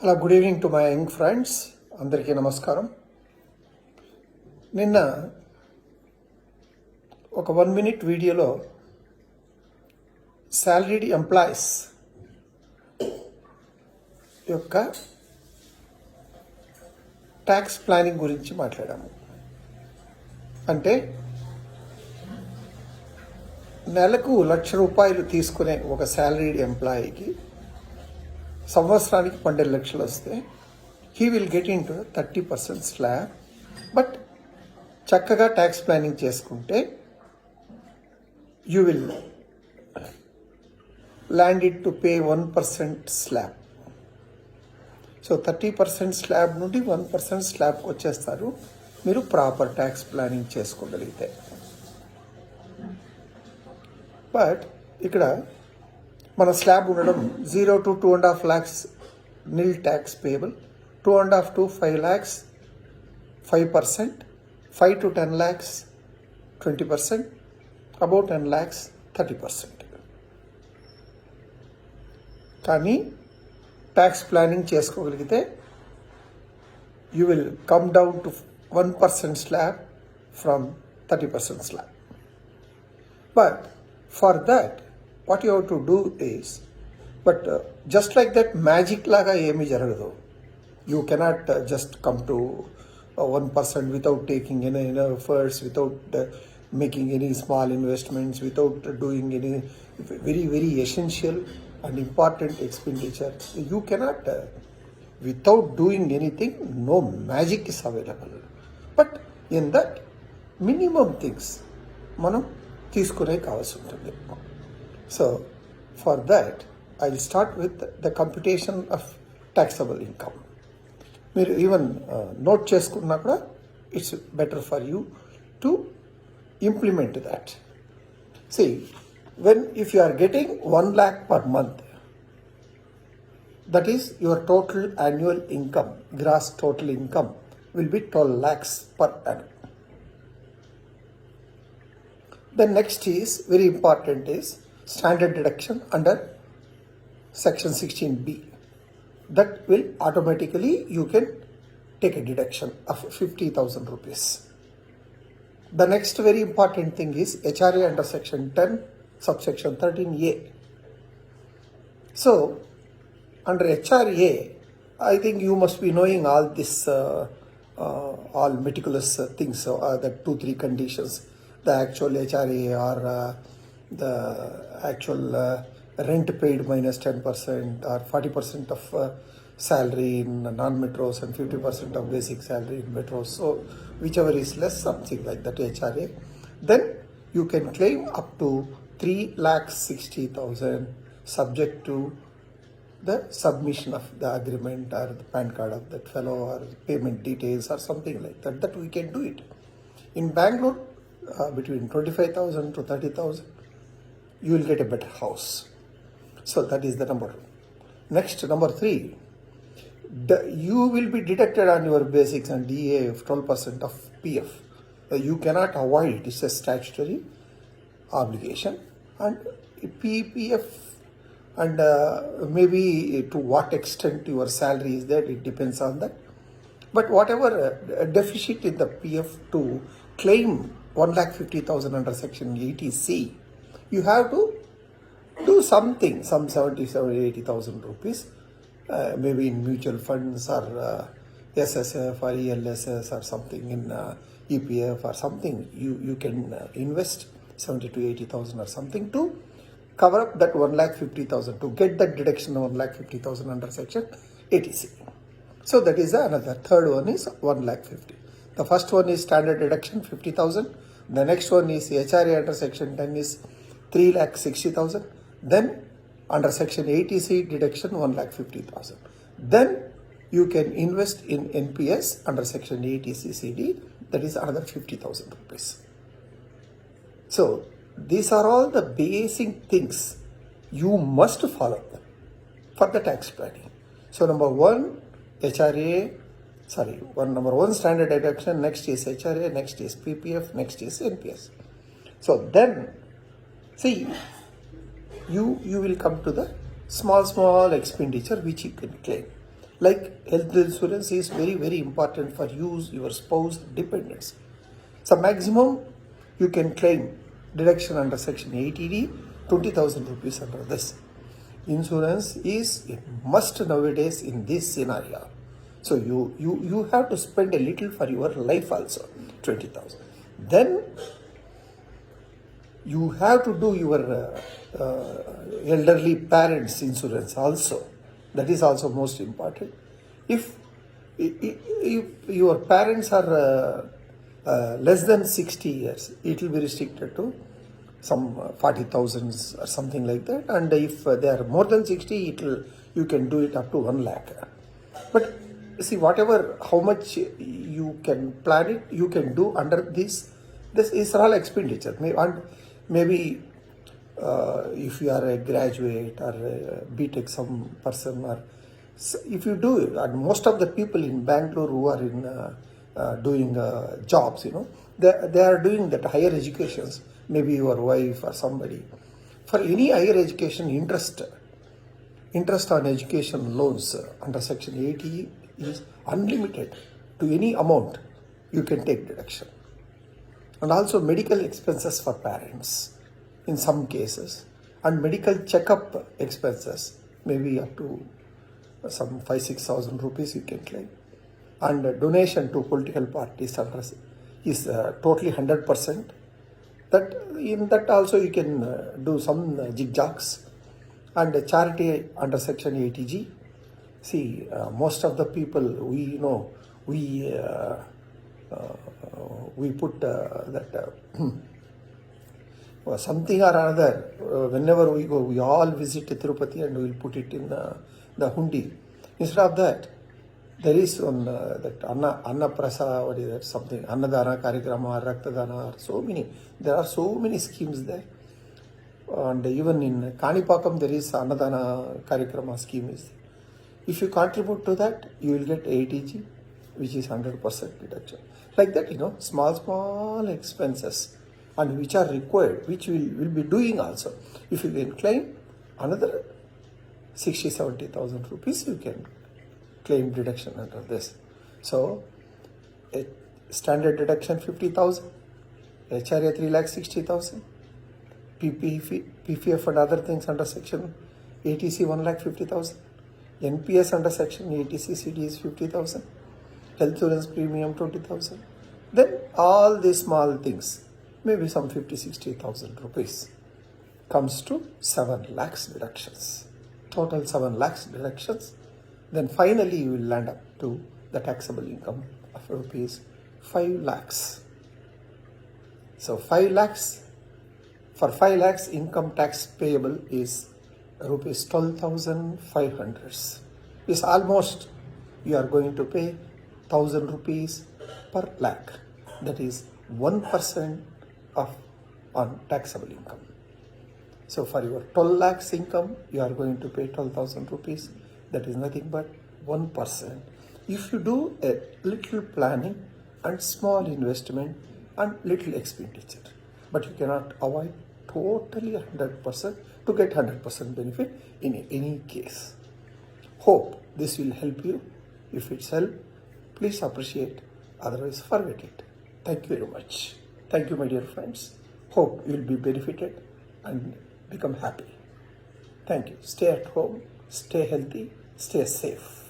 Hello, good evening to my young friends. అందరికీ నమస్కారం. నిన్న ఒక 1 minute వీడియోలో శాలరీడ్ ఎంప్లాయీస్ యొక్క ట్యాక్స్ ప్లానింగ్ గురించి మాట్లాడాము. అంటే నెలకు ₹1,00,000 తీసుకునే ఒక శాలరీడ్ ఎంప్లాయీకి సంవత్సరానికి 12 లక్షలు వస్తే he will get in to 30% slab. But చక్కగా ట్యాక్స్ ప్లానింగ్ చేసుకుంటే you will land it to pay 1% slab. So 30% slab నుండి 1% స్లాబ్కి వచ్చేస్తారు మీరు ప్రాపర్ ట్యాక్స్ ప్లానింగ్ చేసుకోగలిగితే. బట్ ఇక్కడ మన స్లాబ్ ఉండడం 0 to 2.5 lakhs nil tax payable, 2.5 to 5 lakhs 5%, 5 to 10 lakhs 20%, above 10 lakhs 30%. కానీ ట్యాక్స్ ప్లానింగ్ చేసుకోగలిగితే you will come down to 1% slab from 30% slab. But for that what you have to do is, just like that magic laga emi jaragadu. You cannot just come to 1% without taking any efforts, without making any small investments, without doing any very essential and important expenditure. You cannot without doing anything. No magic is available, but in that minimum things manam teeskune kavasi untundi. So for that I'll start with the computation of taxable income. మీరు even note చేసుకున్నా కూడా it's better for you to implement that. See, if you are getting 1 lakh per month, that is your total annual income, gross total income will be 12 lakhs per annum. The next is very important is standard deduction under section 16B. That will automatically you can take a deduction of 50,000 rupees. The next very important thing is HRA under section 10 subsection 13A. So under HRA, I think you must be knowing all this all meticulous things. So the 2-3 conditions, the actual HRA or the actual rent paid minus 10% or 40% of salary in non-metros and 50% of basic salary in metros. So whichever is less, something like that HRA. Then you can claim up to 3,60,000 subject to the submission of the agreement or the PAN card of that fellow or payment details or something like that. That we can do it. In Bangalore, between 25,000 to 30,000, you will get a better house. So that is the number 2. Next, number 3, you will be deducted on your basics and DA of 12% of PF. You cannot avoid it. It's a statutory obligation. And PPF and maybe to what extent your salary is there, it depends on that. But whatever deficit in the PF to claim 1,50,000 under section 80C, you have to do something, some 70,000-80,000 rupees, maybe in mutual funds or SSF or ELSS or something in EPF or something. You can invest 70,000 to 80,000 or something to cover up that 1,50,000 to get that deduction of 1,50,000 under section 80C. So that is another. Third one is 1,50,000. The first one is standard deduction 50,000. The next one is HRA under section 10 is 3,60,000. Then under section 80C deduction 1,50,000. Then you can invest in NPS under section 80C CD, that is another 50,000 rupees. So these are all the basic things you must follow for the tax planning. So number 1 number 1 standard deduction, next is HRA, next is PPF, next is NPS. So then see, you will come to the small expenditure which you can claim. Like health insurance is very, very important for you, your spouse, dependents. So maximum you can claim deduction under section 80D, 20,000 rupees under this. Insurance is a must nowadays in this scenario. So you have to spend a little for your life also, 20,000. Then you have to do your elderly parents insurance also. That is also most important. If your parents are less than 60 years, it will be restricted to some 40,000 or something like that. And if they are more than 60, you can do it up to 1 lakh. But see, whatever, how much you can plan it, you can do under this. This is all expenditure. Maybe if you are a graduate or a BTech some person, or if you do it, and most of the people in Bangalore who are in doing jobs, they are doing that higher educations, maybe your wife or somebody. For any higher education, interest on education loans under section 80 is unlimited. To any amount you can take deduction. And also medical expenses for parents in some cases, and medical checkup expenses maybe up to some 5,000-6,000 rupees you can claim. And donation to political parties is totally 100%. That in that also you can do some zigzags. And charity under section 80G. See, most of the people we know, we put that something or another. Whenever we go, we all visit Tirupati and we will put it in the hundi. Instead of that, there is one that Anna Prasa, what is that, something, Annadana, Karikrama, Raktadana, so many. There are so many schemes there. And even in Kanipakam, there is Annadana Karikrama scheme is there. If you contribute to that, you will get 80G, which is 100% deduction. Like that, small expenses, and which are required, which we will be doing also. If you can claim another 60,000-70,000 rupees, you can claim deduction under this. So, a standard deduction 50,000, HRA 3,60,000, PPF and other things under section ATC 1,50,000, NPS under section ATC CD is 50,000, health insurance premium 20,000. Then all these small things, maybe some 50,000-60,000 rupees, comes to 7 lakhs deductions. Total 7 lakhs deductions. Then finally you will land up to the taxable income of rupees 5 lakhs. So 5 lakhs, for 5 lakhs income tax payable is rupees 12,500. Is almost you are going to pay 1,000 rupees per lakh. That is 1% of on taxable income. So for your 12 lakhs income, you are going to pay 12,000 rupees. That is nothing but 1%. If you do a little planning and small investment and little expenditure, but you cannot avoid totally 100% to get 100% benefit in any case. Hope this will help you. If it's help, please appreciate. Otherwise, forget it. Thank you very much. Thank you, my dear friends. Hope you will be benefited and become happy. Thank you. Stay at home, stay healthy, stay safe.